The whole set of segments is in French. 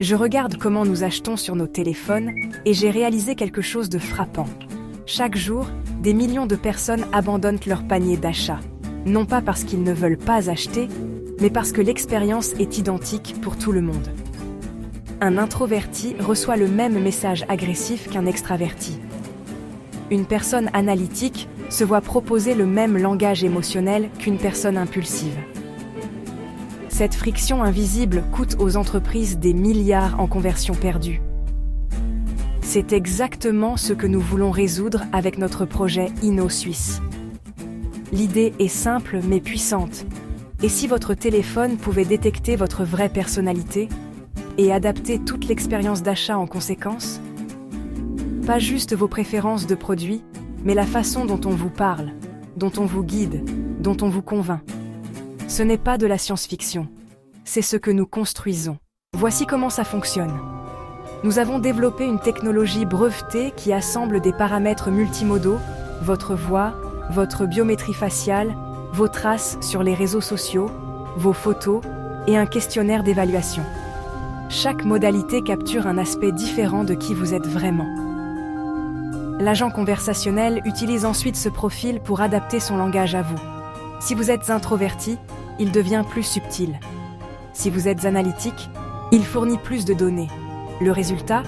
Je regarde comment nous achetons sur nos téléphones et j'ai réalisé quelque chose de frappant. Chaque jour, des millions de personnes abandonnent leur panier d'achat. Non pas parce qu'ils ne veulent pas acheter, mais parce que l'expérience est identique pour tout le monde. Un introverti reçoit le même message agressif qu'un extraverti. Une personne analytique se voit proposer le même langage émotionnel qu'une personne impulsive. Cette friction invisible coûte aux entreprises des milliards en conversions perdues. C'est exactement ce que nous voulons résoudre avec notre projet InnoSuisse. L'idée est simple mais puissante. Et si votre téléphone pouvait détecter votre vraie personnalité et adapter toute l'expérience d'achat en conséquence? Pas juste vos préférences de produits, mais la façon dont on vous parle, dont on vous guide, dont on vous convainc. Ce n'est pas de la science-fiction, c'est ce que nous construisons. Voici comment ça fonctionne. Nous avons développé une technologie brevetée qui assemble des paramètres multimodaux, votre voix, votre biométrie faciale, vos traces sur les réseaux sociaux, vos photos et un questionnaire d'évaluation. Chaque modalité capture un aspect différent de qui vous êtes vraiment. L'agent conversationnel utilise ensuite ce profil pour adapter son langage à vous. Si vous êtes introverti, il devient plus subtil. Si vous êtes analytique, il fournit plus de données. Le résultat?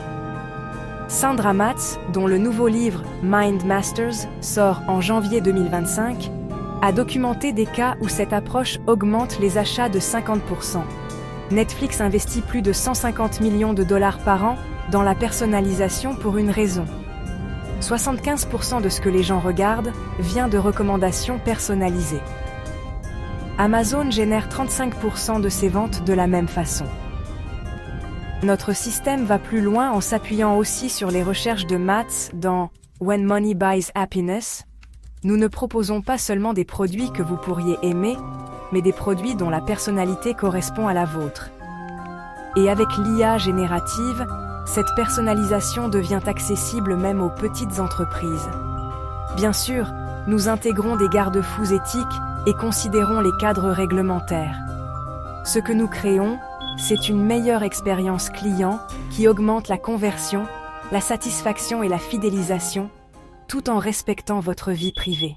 Sandra Matz, dont le nouveau livre Mind Masters sort en janvier 2025, a documenté des cas où cette approche augmente les achats de 50%. Netflix investit plus de 150 millions de dollars par an dans la personnalisation pour une raison. 75% de ce que les gens regardent vient de recommandations personnalisées. Amazon génère 35% de ses ventes de la même façon. Notre système va plus loin en s'appuyant aussi sur les recherches de Matz dans When Money Buys Happiness. Nous ne proposons pas seulement des produits que vous pourriez aimer, mais des produits dont la personnalité correspond à la vôtre. Et avec l'IA générative, cette personnalisation devient accessible même aux petites entreprises. Bien sûr, nous intégrons des garde-fous éthiques et considérons les cadres réglementaires. Ce que nous créons, c'est une meilleure expérience client qui augmente la conversion, la satisfaction et la fidélisation, tout en respectant votre vie privée.